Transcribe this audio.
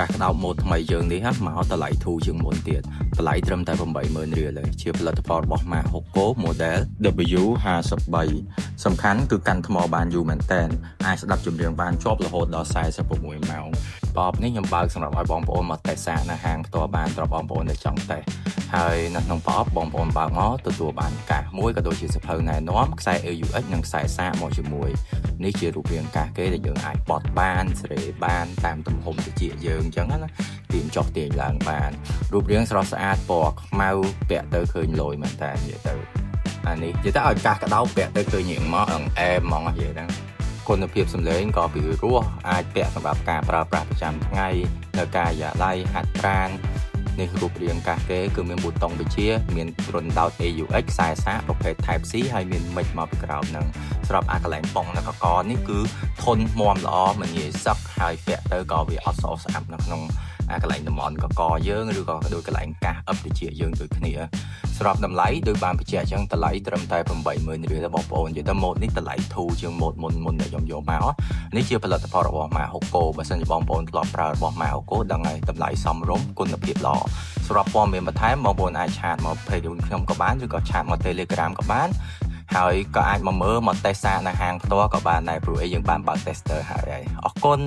ការក្តោបម៉ូតថ្មីយើងនេះមកតម្លៃធូរជាងមុនទៀតតម្លៃត្រឹមតែ 80000 រៀលទេជាផលិតផលរបស់ ម៉ាក Hoco model W53 សំខាន់គឺកាន់ថ្មបានយូរមែនតើអាចស្ដាប់ចម្រៀងបានជាប់រហូតដល់46ម៉ោងបបនេះខ្ញុំបើកសម្រាប់ឲ្យបងប្អូនមកតេស្តសាកនៅហាងផ្ទាល់បានសម្រាប់បងប្អូនដែលចង់តេស្តហើយនៅក្នុងបបបងប្អូនបើកមកទទួលបានកាសមួយក៏ដូចជាសភៅណែនាំខ្សែ AUX និងខ្សែសាកមកជាមួយនេះជារូបរាងកាសគេដែលយើងអាចបត់បានសេរីបានតាមទំហំតិចយើងអញ្ចឹងណាទាញចុះទាញឡើងបានរូបរាងស្រស់ស្អាតពណ៌ខ្មៅពាក់ទៅឃើញលយមែនតើនិយាយទៅអានេះនិយាយទៅឲ្យកាសក្តោបពាក់ទៅឃើញញមកអែមហ្មងនិយាយហ្នឹងគុណភាពសម្លេងក៏ពីរោះអាចពាក់សម្រាប់ការប្រើប្រាស់ប្រចាំថ្ងៃនៅការិយាល័យហាត់ប្រាណនេះរូបរាងកាសគេគឺមានប៊ូតុងវិជាមានគ្រុនដោត AUX ខ្សែសាកប្រភេទ Type C ហើយមានមិចមកពីក្រោមហ្នឹងស្រាប់អាកន្លែងប៉ុងនៅកកនេះគឺធន់មាំល្អមិនងាយសឹកហើយពាក់ទៅក៏វាអត់ស្អុះស្អាប់នៅក្នុងអាកន្លែងតំបន់កកយើងឬក៏ដូចកន្លែងកាសអឹបតិចយើងដូចគ្នាស្រាប់តម្លៃដោយបានបញ្ជាក់អញ្ចឹងតម្លៃត្រឹមតែ 80000 រៀលបងប្អូននិយាយទៅម៉ូតនេះតម្លៃធូរជាងម៉ូតមុនដែលខ្ញុំយកមកនេះជាផលិតផលរបស់ ម៉ាក Hoco បើសិនជាបងប្អូនធ្លាប់ប្រើរបស់ ម៉ាក Hoco ដឹងហើយតម្លៃសមរម្យគុណភាពល្អសម្រាប់ព័ត៌មានបន្ថែមបងប្អូនអាចឆាតមក page ខ្ញុំក៏បានឬក៏ឆាតមក Telegram ក៏បានហើយក៏អាចមកមើលមកតេស្តសាកនៅហាងផ្ទាល់ក៏បានដែរព្រោះយើងបានបើក tester ហើយអរគុណ